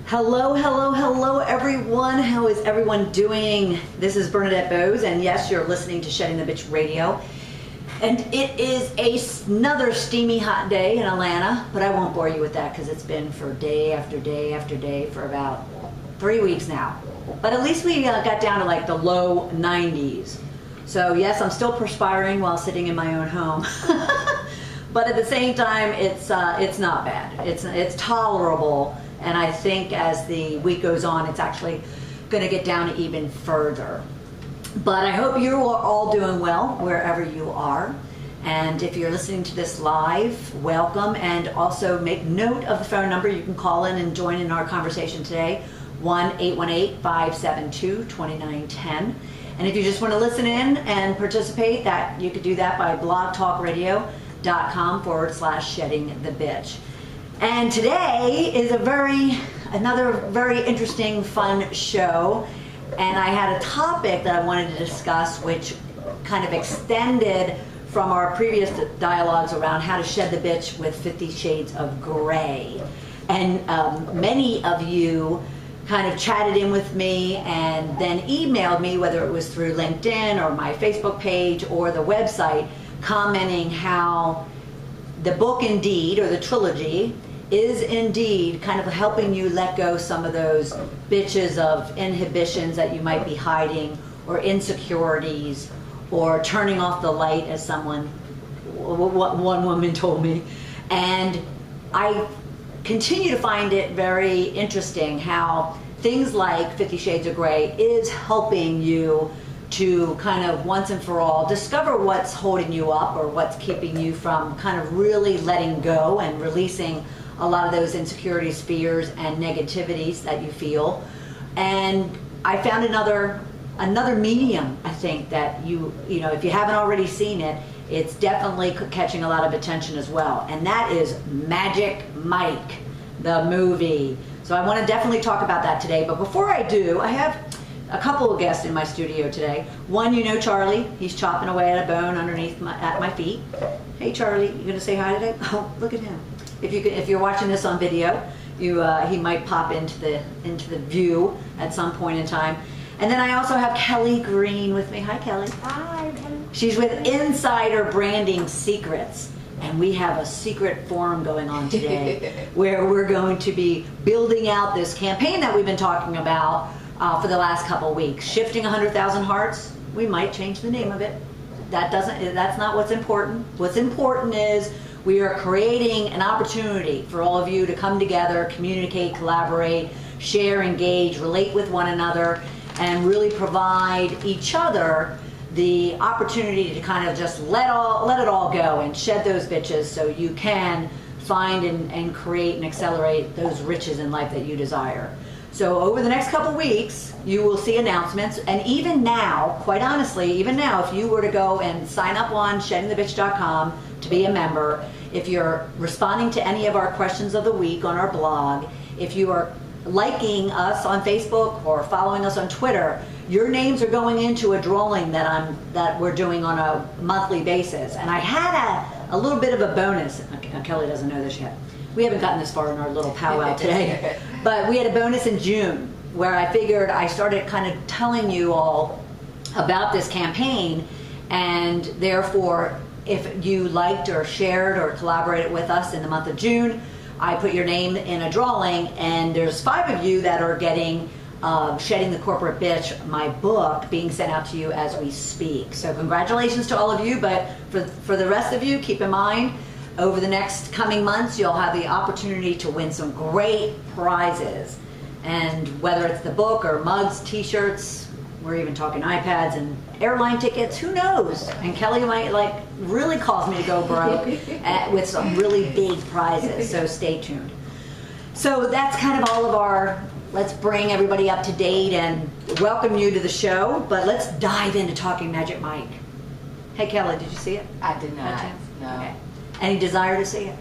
Hello, hello, hello everyone. How is everyone doing? This is Bernadette Boas, and yes, you're listening to Shedding the Bitch Radio. And it is another steamy hot day in Atlanta, but I won't bore you with that because it's been for day after day after day for about 3 weeks now. But at least we got down to like the low 90s. So yes, I'm still perspiring while sitting in my own home. But at the same time, it's not bad. It's tolerable. And I think as the week goes on, it's actually going to get down even further. But I hope you are all doing well wherever you are. And if you're listening to this live, welcome. And also make note of the phone number. You can call in and join in our conversation today, 1-818-572-2910. And if you just want to listen in and participate, that you could do that by blogtalkradio.com/shedding the bitch. And today is another very interesting, fun show. And I had a topic that I wanted to discuss, which kind of extended from our previous dialogues around how to shed the bitch with 50 Shades of Grey. And many of you kind of chatted in with me and then emailed me, whether it was through LinkedIn or my Facebook page or the website, commenting how the book indeed, or the trilogy, is indeed kind of helping you let go some of those bitches of inhibitions that you might be hiding, or insecurities, or turning off the light, as one woman told me. And I continue to find it very interesting how things like 50 Shades of Grey is helping you to kind of once and for all discover what's holding you up, or what's keeping you from kind of really letting go and releasing a lot of those insecurities, fears, and negativities that you feel. And I found another medium, I think, that you know, if you haven't already seen it, it's definitely catching a lot of attention as well. And that is Magic Mike, the movie. So I want to definitely talk about that today. But before I do, I have a couple of guests in my studio today. One, you know Charlie. He's chopping away at a bone underneath at my feet. Hey Charlie, you gonna say hi today? Oh, look at him. If you're watching this on video, he might pop into the view at some point in time. And then I also have Kelly Green with me. Hi, Kelly. Hi. She's with Insider Branding Secrets, and we have a secret forum going on today where we're going to be building out this campaign that we've been talking about for the last couple weeks. Shifting 100,000 hearts. We might change the name of it. That's not what's important. What's important is we are creating an opportunity for all of you to come together, communicate, collaborate, share, engage, relate with one another, and really provide each other the opportunity to kind of just let it all go and shed those bitches, so you can find and create and accelerate those riches in life that you desire. So over the next couple weeks, you will see announcements. And even now, quite honestly, even now, if you were to go and sign up on sheddingthebitch.com to be a member, if you're responding to any of our questions of the week on our blog, if you are liking us on Facebook or following us on Twitter, your names are going into a drawing that we're doing on a monthly basis. And I had a little bit of a bonus. Kelly doesn't know this yet. We haven't gotten this far in our little powwow today. But we had a bonus in June where I figured I started kind of telling you all about this campaign, and therefore if you liked or shared or collaborated with us in the month of June, I put your name in a drawing, and there's 5 of you that are getting Shedding the Corporate Bitch, my book, being sent out to you as we speak. So congratulations to all of you, but for the rest of you, keep in mind, over the next coming months, you'll have the opportunity to win some great prizes. And whether it's the book or mugs, t-shirts, we're even talking iPads and airline tickets, who knows? And Kelly might really cause me to go broke with some really big prizes, so stay tuned. So that's kind of all of our, let's bring everybody up to date and welcome you to the show, but let's dive into talking Magic Mike. Hey Kelly, did you see it? I did not, no. Okay. Any desire to see it?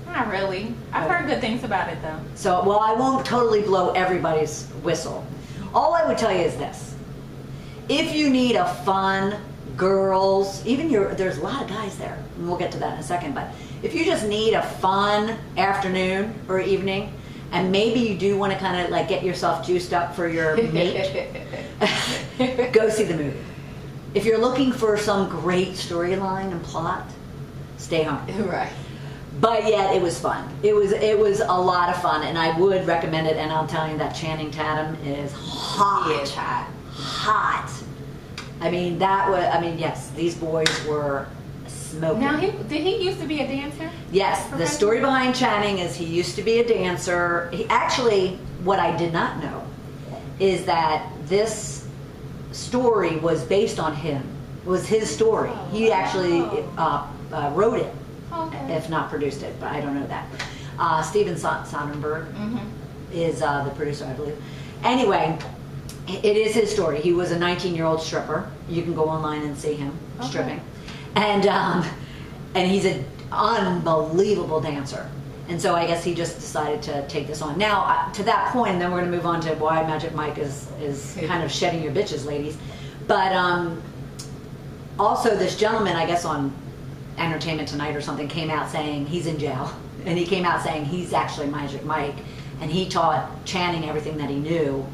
Not really. I've heard good things about it though. So, well, I won't totally blow everybody's whistle. All I would tell you is this. If you need a fun, girls, there's a lot of guys there, and we'll get to that in a second, but if you just need a fun afternoon or evening and maybe you do want to kind of like get yourself juiced up for your mate, go see the movie. If you're looking for some great storyline and plot, stay home. Right. But yet it was fun. It was a lot of fun, and I would recommend it. And I'm telling you that Channing Tatum is hot. He is hot. Hot. I mean, yes, these boys were smoking. Now, did he used to be a dancer? Yes, the story behind Channing is he used to be a dancer. He actually, what I did not know is that this story was based on him. It was his story. He actually wrote it, if not produced it, but I don't know that. Steven Soderbergh is the producer, I believe. Anyway, it is his story. He was a 19-year-old stripper. You can go online and see him stripping. And he's an unbelievable dancer. And so I guess he just decided to take this on. Now, to that point, and then we're going to move on to why Magic Mike is kind of shedding your bitches, ladies. But also this gentleman, I guess on Entertainment Tonight or something, came out saying he's in jail. And he came out saying he's actually Magic Mike. And he taught Channing everything that he knew.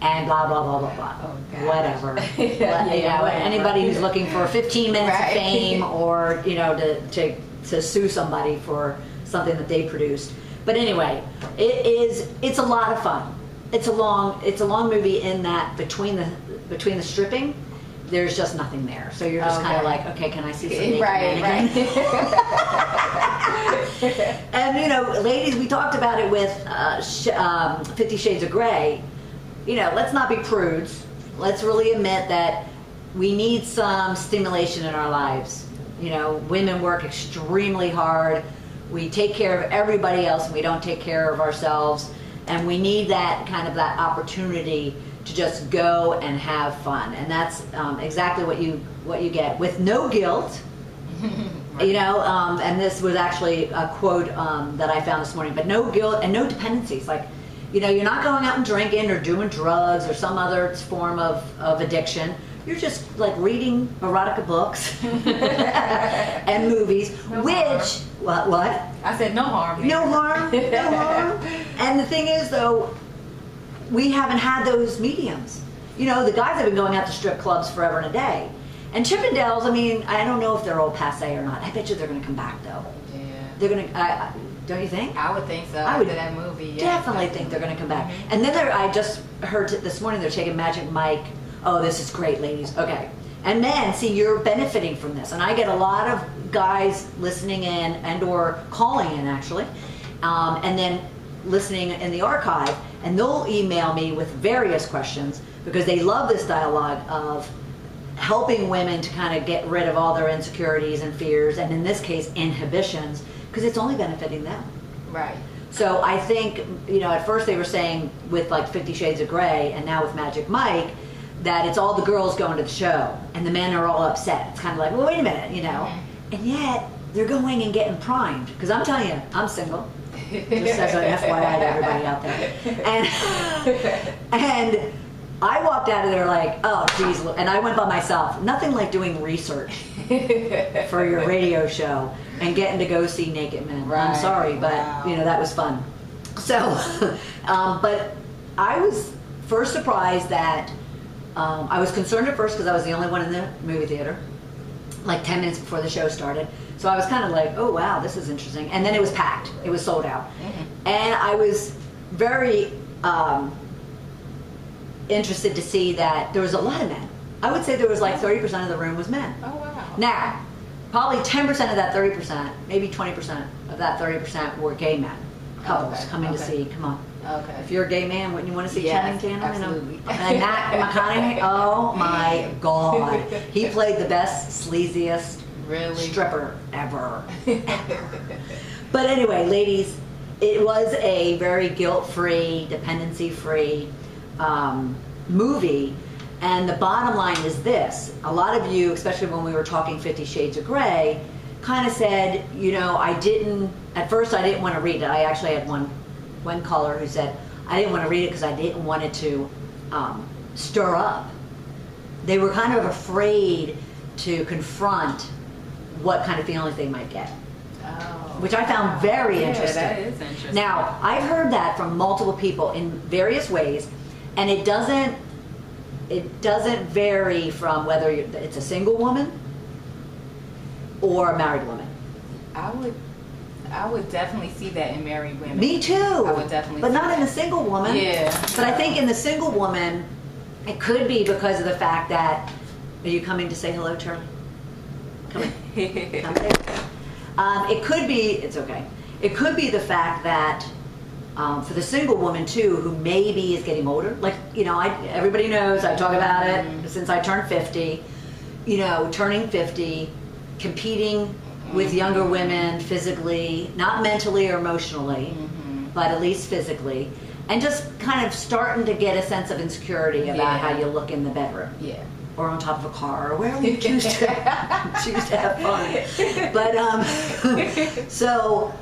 And blah, blah, blah, blah, blah. Oh, God. Whatever. Whatever. Anybody who's looking for 15 minutes of fame or, to sue somebody for something that they produced. But anyway, it's a lot of fun. It's a long movie in that between the stripping, there's just nothing there. So you're just kind of like, okay, can I see some naked men again? And ladies, we talked about it with 50 Shades of Grey. Let's not be prudes. Let's really admit that we need some stimulation in our lives. Women work extremely hard. We take care of everybody else and we don't take care of ourselves. And we need that that opportunity to just go and have fun. And that's exactly what you get with no guilt. And this was actually a quote that I found this morning, but no guilt and no dependencies. Like, you're not going out and drinking or doing drugs or some other form of addiction. You're just like reading erotica books and movies, what? I said no harm. No harm, no harm. And the thing is, though, we haven't had those mediums. The guys have been going out to strip clubs forever and a day. And Chippendales, I don't know if they're old passe or not. I bet you they're going to come back, though. Yeah. They're going to, don't you think? I would think so. I would after that movie. Yeah, definitely think they're going to come back. And then I just heard this morning they're taking Magic Mike. Oh, this is great, ladies. Okay. And men, see, you're benefiting from this. And I get a lot of guys listening in and or calling in, actually, and then listening in the archive. And they'll email me with various questions because they love this dialogue of helping women to kind of get rid of all their insecurities and fears, and in this case, inhibitions, because it's only benefiting them. Right. So I think, at first they were saying with like 50 Shades of Grey and now with Magic Mike, that it's all the girls going to the show and the men are all upset. It's kind of like, well, wait a minute, And yet, they're going and getting primed. Because I'm telling you, I'm single. Just as an FYI to everybody out there. And I walked out of there like, oh, geez. And I went by myself. Nothing like doing research for your radio show and getting to go see naked men. Right. I'm sorry, but, that was fun. So, but I was first surprised that I was concerned at first because I was the only one in the movie theater, like 10 minutes before the show started. So I was kind of like, oh, wow, this is interesting. And then it was packed. It was sold out. Mm-hmm. And I was very interested to see that there was a lot of men. I would say there was like 30% of the room was men. Oh, wow. Now, probably 10% of that 30%, maybe 20% of that 30% were gay men. Couples coming to see, come on. Okay. If you're a gay man, wouldn't you want to see Channing Tatum? Absolutely. And Matt McConaughey, oh my God. He played the best, sleaziest stripper ever. But anyway, ladies, it was a very guilt-free, dependency-free movie. And the bottom line is this. A lot of you, especially when we were talking 50 Shades of Grey, kind of said, at first I didn't want to read it. I actually had one caller who said, I didn't want to read it because I didn't want it to stir up. They were kind of afraid to confront what kind of feelings they might get. Oh. which I found very interesting. That is interesting. Now, I've heard that from multiple people in various ways, and it doesn't vary from whether it's a single woman or a married woman. I would definitely see that in married women. Me too. I would definitely. But see not that. in a single woman. Yeah. But I think in the single woman, it could be because of the fact that, are you coming to say hello, Charlie? Come in. Come there. It could be, it's okay. It could be the fact that for the single woman too, who maybe is getting older, like, everybody knows, I talk about it since I turned 50, turning 50, competing with younger women physically, not mentally or emotionally, but at least physically, and just kind of starting to get a sense of insecurity about how you look in the bedroom. Yeah. Or on top of a car, or wherever you choose to have fun. But so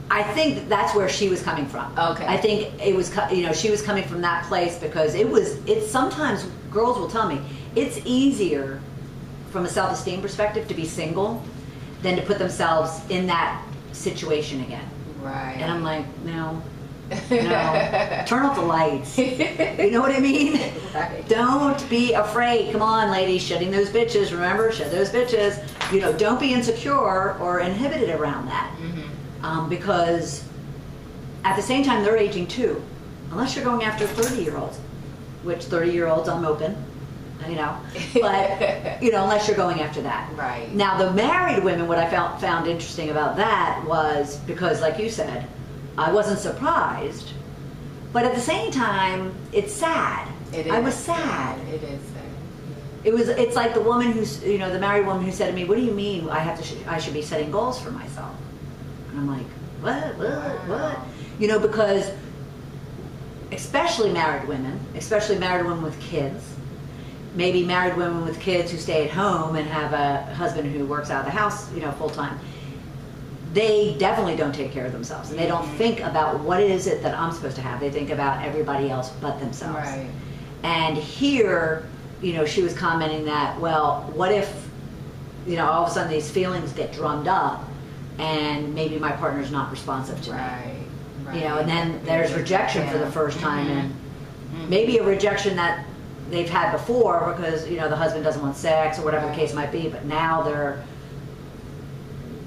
I think that's where she was coming from. Okay. I think it was, she was coming from that place because it's sometimes girls will tell me it's easier from a self-esteem perspective to be single than to put themselves in that situation again. Right. And I'm like, no, turn off the lights. You know what I mean? Right. Don't be afraid. Come on, ladies, shedding those bitches. Remember, shed those bitches. Don't be insecure or inhibited around that. Because at the same time, they're aging too. Unless you're going after 30-year-olds, which 30-year-olds I'm open. But unless you're going after that. Right. Now, the married women, what I found interesting about that was because, like you said, I wasn't surprised, but at the same time, it's sad. It is. I was sad. It is sad. It's like the woman who's, the married woman who said to me, "What do you mean I should be setting goals for myself?" And I'm like, what? Because especially married women with kids, maybe married women with kids who stay at home and have a husband who works out of the house, full time. They definitely don't take care of themselves, and they don't think about what is it that I'm supposed to have. They think about everybody else but themselves. Right. And here, she was commenting that, well, what if, all of a sudden these feelings get drummed up, and maybe my partner's not responsive to me. Right. And then there's rejection for the first time, and maybe a rejection that they've had before because the husband doesn't want sex or whatever the case might be, but now they're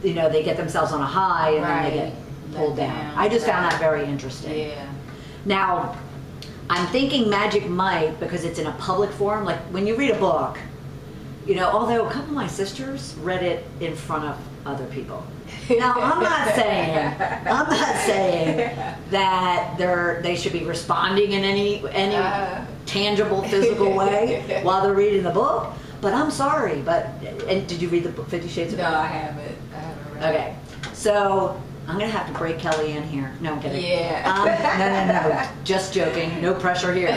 they get themselves on a high and then they get pulled down. I just found that very interesting. Yeah. Now, I'm thinking Magic Mike because it's in a public forum. Like when you read a book, although a couple of my sisters read it in front of other people. Now, I'm not saying that they should be responding in any tangible, physical way while they're reading the book. But I'm sorry. And did you read the book 50 Shades of Grey? No, I haven't read Okay, so I'm gonna have to break Kelly in here. No, I'm kidding. Yeah. No. Just joking. No pressure here.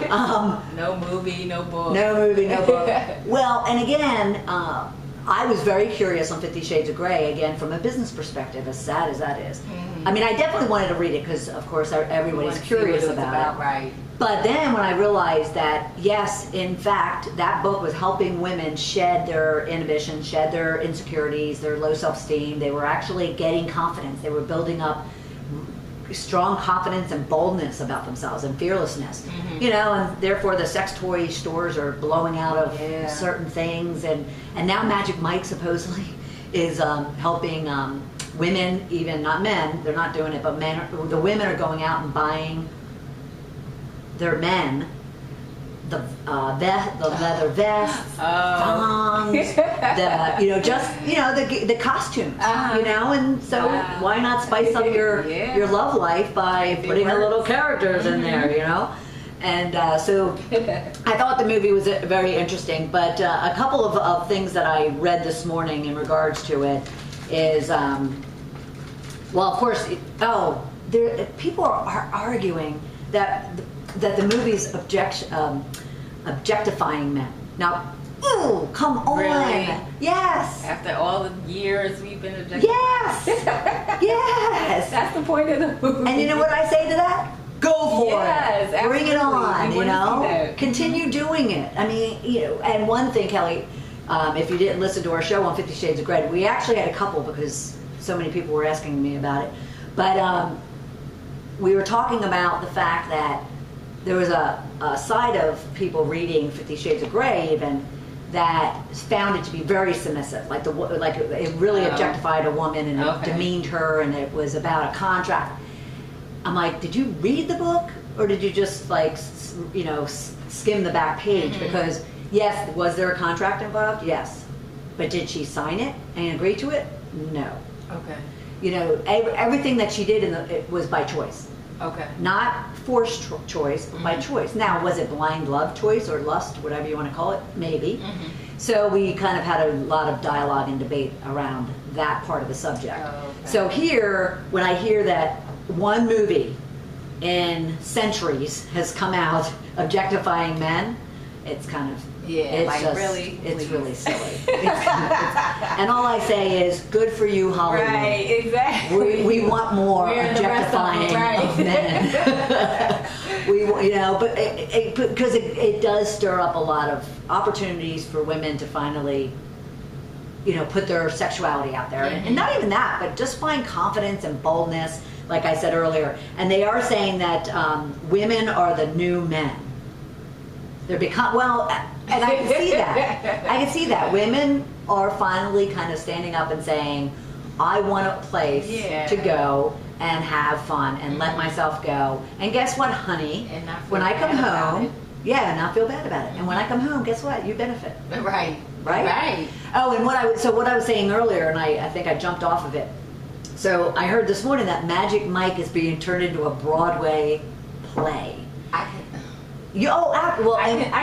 No movie, no book. No movie, no book. Well, and again, I was very curious on 50 Shades of Grey, again, from a business perspective, as sad as that is. I mean, I definitely wanted to read it because, of course, everybody's curious about it. Right. But then when I realized that, yes, in fact, that book was helping women shed their inhibition, shed their insecurities, their low self-esteem. They were actually getting confidence. They were building up strong confidence and boldness about themselves and fearlessness. And therefore the sex toy stores are blowing out of certain things. And now Magic Mike supposedly is helping women, even not men, they're not doing it, but the women are going out and buying their men the leather vests, thongs, the costumes, and so why not spice up your love life by putting a little characters in there, And so I thought the movie was very interesting, but a couple of things that I read this morning in regards to it is, well, of course, people are arguing that the movie's objectifying men. Now, ooh, come on. Really? Yes. After all the years we've been objectified. Yes. Yes. That's the point of the movie. And you know what I say to that? Go for Yes, it. Bring it absolutely. on, We wanna see that. Continue doing it. I mean, and one thing, Kelly, If you didn't listen to our show on 50 Shades of Grey, we actually had a couple because so many people were asking me about it. But we were talking about the fact that there was a side of people reading 50 Shades of Grey even that found it to be very submissive, like it really objectified a woman and it demeaned her, and it was about a contract. I'm like, did you read the book, or did you just like skim the back page? Because yes, was there a contract involved? Yes, but did she sign it and agree to it? No. Okay. Everything that she did it was by choice. Okay. Not forced choice, but by choice. Now, was it blind love choice or lust, whatever you want to call it? Maybe. So we kind of had a lot of dialogue and debate around that part of the subject. So here, when I hear that one movie in centuries has come out objectifying men, it's kind of it's really silly. And all I say is, good for you, Hollywood. Right, exactly. We want more objectifying of men. But because it does stir up a lot of opportunities for women to finally, put their sexuality out there, and not even that, but just find confidence and boldness, like I said earlier. And they are saying that women are the new men. They're and I can see that. I can see that. Women are finally kind of standing up and saying, I want a place to go and have fun and let myself go. And guess what, honey? When I come home, and not feel bad about it. And when I come home, guess what? You benefit. Right. Oh, and what I was saying earlier, and I think I jumped off of it. So I heard this morning that Magic Mike is being turned into a Broadway play. I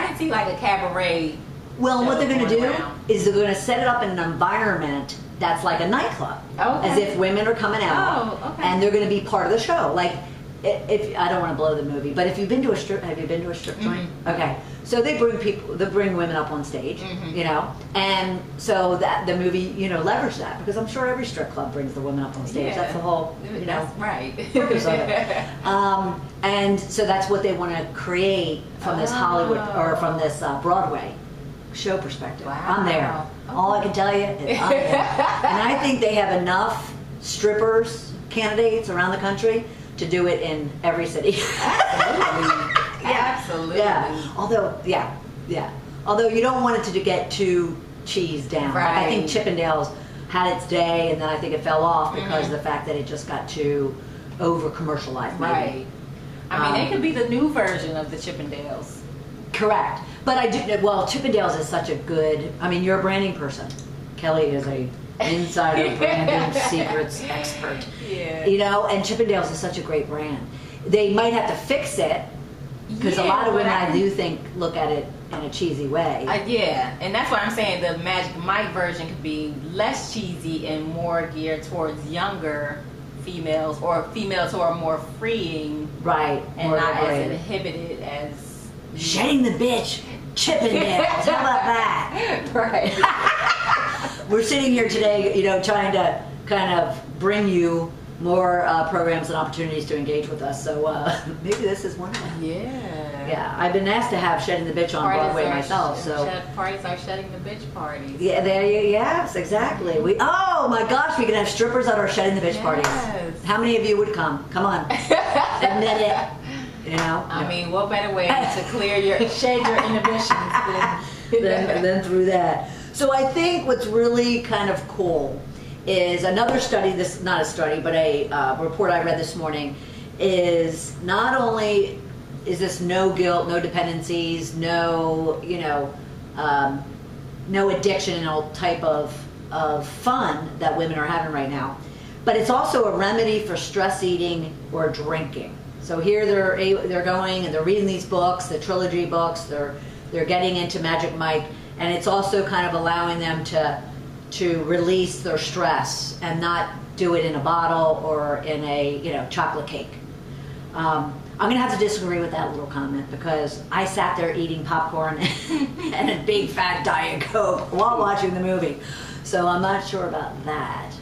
can see like a cabaret. Well, what they're going to do is they're going to set it up in an environment that's like a nightclub, as if women are coming out, and they're going to be part of the show. Like, if I don't want to blow the movie, but if you've been to a strip, have you been to a strip joint? Okay, so they bring women up on stage, and so that the movie, leverage that, because I'm sure every strip club brings the women up on stage. Yeah. That's the whole, That's right. purpose of it. And so that's what they want to create from this Hollywood or from this Broadway show perspective. Wow. I'm there. All I can tell you is I'm there. And I think they have enough strippers candidates around the country to do it in every city. Absolutely. Yeah. Although you don't want it to get too cheesed down. Right. Like I think Chippendales had its day, and then I think it fell off because of the fact that it just got too over commercialized. Right. I mean, it could be the new version of the Chippendales. Correct. But Chippendales is such a good, you're a branding person. Kelly is a insider branding secrets expert. Yeah. And Chippendales is such a great brand. They might have to fix it, because a lot of women, I do think, look at it in a cheesy way. And that's why I'm saying the Magic Mike version could be less cheesy and more geared towards younger females, or females who are more freeing, right, and not as inhibited as shedding the bitch, Chippendales. How about that? Right. We're sitting here today, trying to kind of bring you more programs and opportunities to engage with us. So maybe this is one of them. Yeah. I've been asked to have Shedding the Bitch on Broadway myself. Parties are shedding the bitch parties. Yeah, yes, exactly. Oh my gosh, we can have strippers at our Shedding the Bitch parties. How many of you would come? Come on, admit it. I mean, what better way to shed your inhibitions than through that? So I think what's really kind of cool is another study. This not a study, but a report I read this morning. Is not only is this no guilt, no dependencies, no addiction and all type of fun that women are having right now, but it's also a remedy for stress eating or drinking. So here they're going and they're reading these books, the trilogy books. They're getting into Magic Mike, and it's also kind of allowing them to release their stress and not do it in a bottle or in a chocolate cake. I'm gonna have to disagree with that little comment, because I sat there eating popcorn and a big fat Diet Coke while watching the movie, so I'm not sure about that.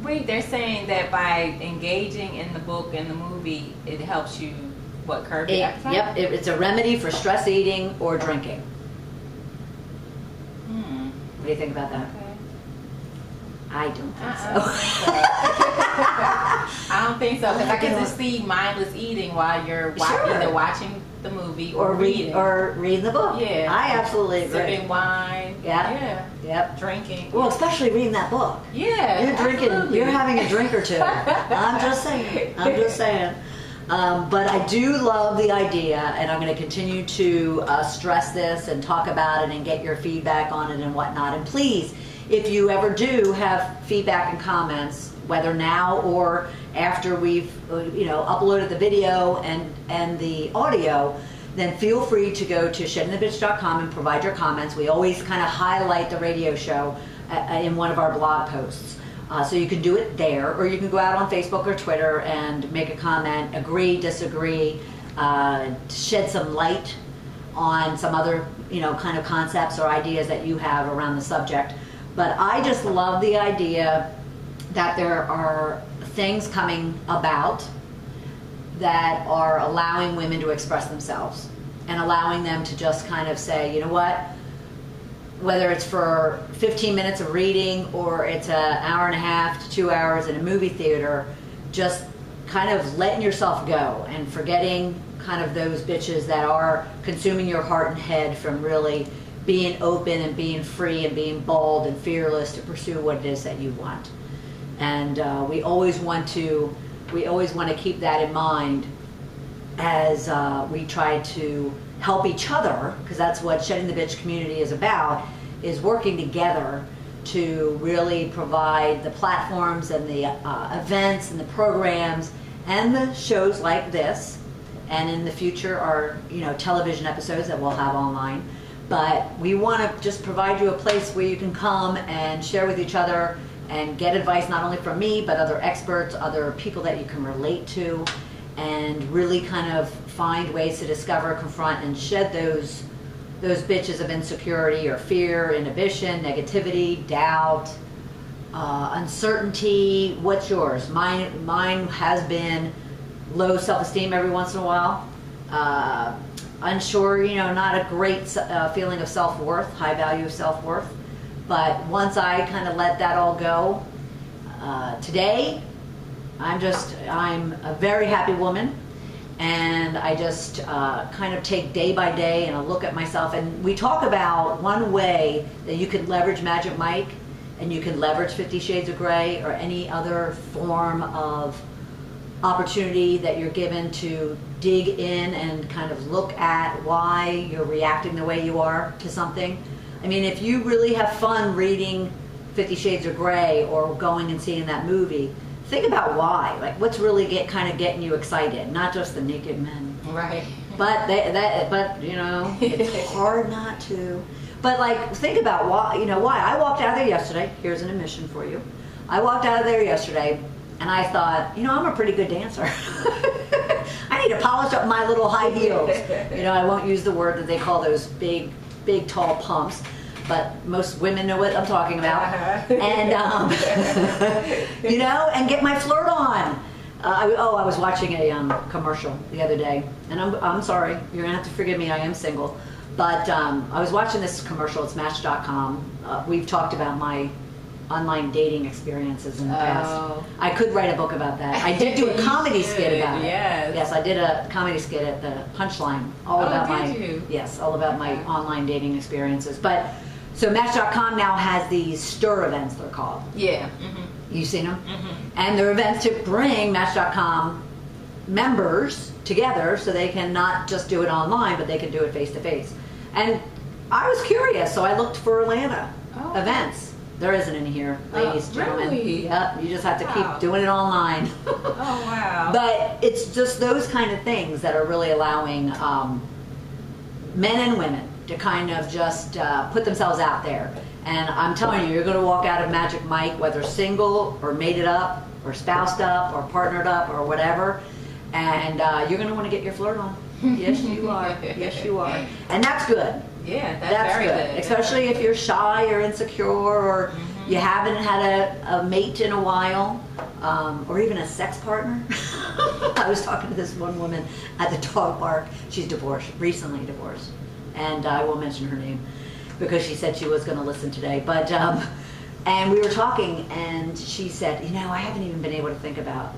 Wait, they're saying that by engaging in the book and the movie, it helps you curb your appetite? Yep, it's a remedy for stress eating or drinking. What do you think about that? Okay. I don't think so. I don't think so, because I can just see mindless eating while you're either watching the movie or reading. Or reading the book. Yeah. I absolutely agree. Sipping wine. Yeah. Yep. Drinking. Well, especially reading that book. Yeah. You're drinking. Absolutely. You're having a drink or two. I'm just saying. But I do love the idea, and I'm going to continue to stress this and talk about it and get your feedback on it and whatnot. And please, if you ever do have feedback and comments, whether now or after we've uploaded the video and the audio, then feel free to go to sheddingthebitch.com and provide your comments. We always kind of highlight the radio show in one of our blog posts. So you can do it there, or you can go out on Facebook or Twitter and make a comment, agree, disagree, shed some light on some other kind of concepts or ideas that you have around the subject. But I just love the idea that there are things coming about that are allowing women to express themselves and allowing them to just kind of say, you know what, whether it's for 15 minutes of reading or it's an hour and a half to 2 hours in a movie theater, just kind of letting yourself go and forgetting kind of those bitches that are consuming your heart and head from really being open and being free and being bold and fearless to pursue what it is that you want. And we always want to keep that in mind as we try to help each other, because that's what Shedding the Bitch community is about, is working together to really provide the platforms and the events and the programs and the shows like this, and in the future our television episodes that we'll have online. But we want to just provide you a place where you can come and share with each other and get advice, not only from me, but other experts, other people that you can relate to, and really kind of find ways to discover, confront, and shed those bitches of insecurity or fear, inhibition, negativity, doubt, uncertainty. What's yours? Mine has been low self-esteem every once in a while. Unsure, not a great feeling of self-worth, high value of self-worth. But once I kind of let that all go, today, I'm a very happy woman, and I just kind of take day by day and I look at myself. And we talk about one way that you can leverage Magic Mike and you can leverage 50 Shades of Grey or any other form of opportunity that you're given to dig in and kind of look at why you're reacting the way you are to something. I mean, if you really have fun reading 50 Shades of Grey or going and seeing that movie, think about why. Like, what's really getting you excited? Not just the naked men, right? But it's hard not to. But like, think about why. Why I walked out of there yesterday. Here's an admission for you. I walked out of there yesterday, and I thought, I'm a pretty good dancer. I need to polish up my little high heels. I won't use the word that they call those big tall pumps, but most women know what I'm talking about. And and get my flirt on. I was watching a commercial the other day, and I'm sorry, you're gonna have to forgive me, I am single, but I was watching this commercial. It's Match.com. We've talked about my online dating experiences in the past. I could write a book about that. I did do a comedy skit about it. Yes, I did a comedy skit at the Punchline, all about my online dating experiences. But so Match.com now has these stir events, they're called. Yeah. Mm-hmm. You've seen them? Mm-hmm. And they're events to bring Match.com members together so they can not just do it online, but they can do it face to face. And I was curious, so I looked for Atlanta events. There isn't any here, ladies, gentlemen. Really? Yep, you just have to keep doing it online. Oh, wow. But it's just those kind of things that are really allowing men and women to kind of just put themselves out there. And I'm telling you, you're going to walk out of Magic Mike, whether single or mated up or spoused up or partnered up or whatever, and you're going to want to get your flirt on. Yes, you are. Yes, you are. And that's good. Yeah, that's very good. Especially if you're shy or insecure or you haven't had a mate in a while, or even a sex partner. I was talking to this one woman at the dog park. She's divorced, recently divorced, and I won't mention her name. because she said she was going to listen today. But and we were talking, and she said, you know, I haven't even been able to think about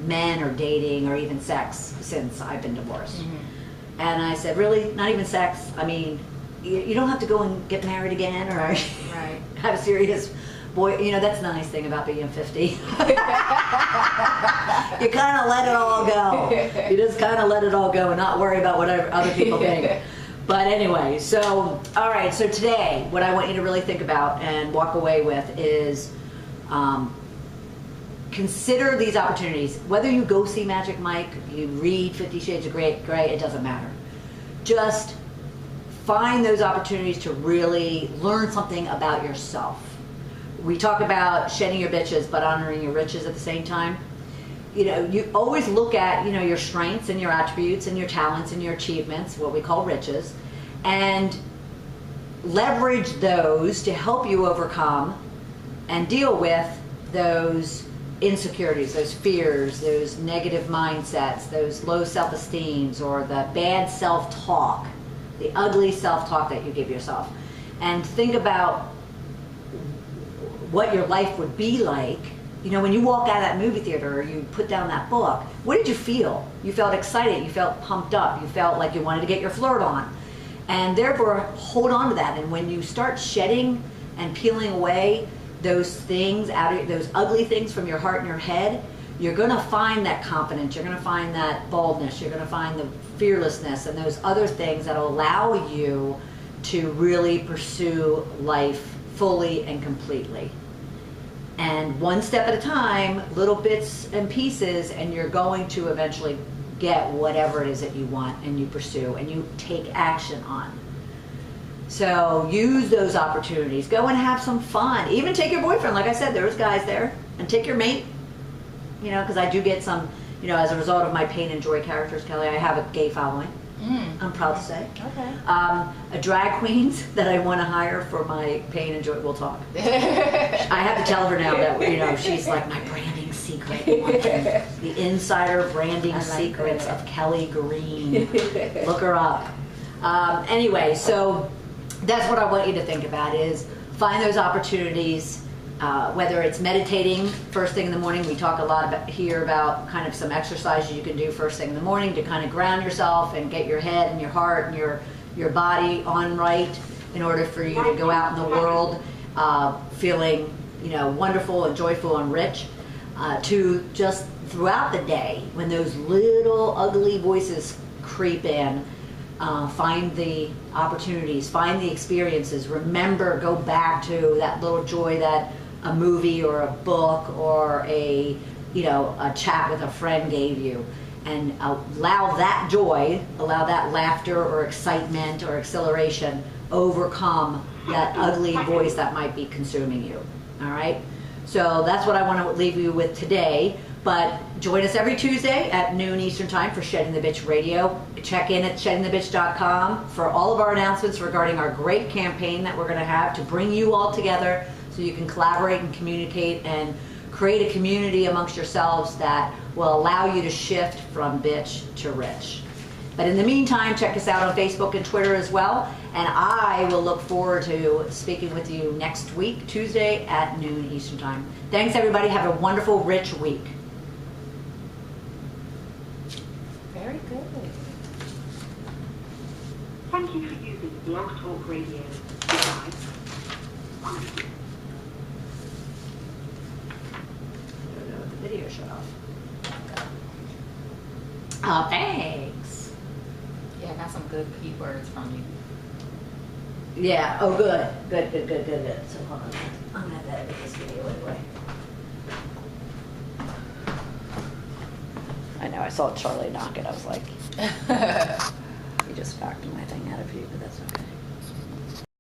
men or dating or even sex since I've been divorced. Mm-hmm. And I said, really? Not even sex? I mean, you don't have to go and get married again or right. Have a serious boy. You know, that's the nice thing about being 50. You kind of let it all go. You just kind of let it all go and not worry about what other people think. But anyway, so, all right, so today, what I want you to really think about and walk away with is consider these opportunities. Whether you go see Magic Mike, you read 50 Shades of Grey, it doesn't matter. Just find those opportunities to really learn something about yourself. We talk about shedding your bitches, but honoring your riches at the same time. You know, you always look at, you know, your strengths and your attributes and your talents and your achievements, what we call riches, and leverage those to help you overcome and deal with those insecurities, those fears, those negative mindsets, those low self-esteems, or the bad self-talk, the ugly self-talk that you give yourself. And think about what your life would be like. You know, when you walk out of that movie theater or you put down that book, what did you feel? You felt excited, you felt pumped up, you felt like you wanted to get your flirt on. And therefore, hold on to that. And when you start shedding and peeling away those things, those ugly things from your heart and your head, you're going to find that confidence, you're going to find that boldness, you're going to find the fearlessness and those other things that will allow you to really pursue life fully and completely. And one step at a time, little bits and pieces, and you're going to eventually get whatever it is that you want and you pursue and you take action on. So use those opportunities. Go and have some fun. Even take your boyfriend. Like I said, there was guys there. And take your mate. You know, because I do get some, you know, as a result of my pain and joy characters, Kelly, I have a gay following. I'm proud to say. Okay. A drag queens that I want to hire for my pain and joy. We'll talk. I have to tell her now that, you know, she's like my branding secret. The insider branding secrets of Kelly Green. Look her up. Anyway, so that's what I want you to think about is find those opportunities. Whether it's meditating first thing in the morning, we talk a lot about here about kind of some exercises you can do first thing in the morning to kind of ground yourself and get your head and your heart and your body on right in order for you to go out in the world feeling, you know, wonderful and joyful and rich. To just throughout the day when those little ugly voices creep in, find the opportunities, find the experiences, remember, go back to that little joy that a movie or a book or a chat with a friend gave you, and allow that joy, allow that laughter or excitement or exhilaration overcome that ugly voice that might be consuming you. All right? So that's what I want to leave you with today. But join us every Tuesday at noon Eastern Time for Shedding the Bitch Radio. Check in at sheddingthebitch.com for all of our announcements regarding our great campaign that we're going to have to bring you all together so you can collaborate and communicate and create a community amongst yourselves that will allow you to shift from bitch to rich. But in the meantime, check us out on Facebook and Twitter as well. And I will look forward to speaking with you next week, Tuesday at noon Eastern Time. Thanks, everybody. Have a wonderful, rich week. Very good. Thank you for using Blog Talk Radio. Goodbye. The video shut off. Thanks. Yeah, I got some good keywords from you. Yeah. Oh, good. Good. So hold on. I'm gonna have to edit this video anyway. I know. I saw Charlie knock it. I was like, he just knocked my thing out of view, but that's okay.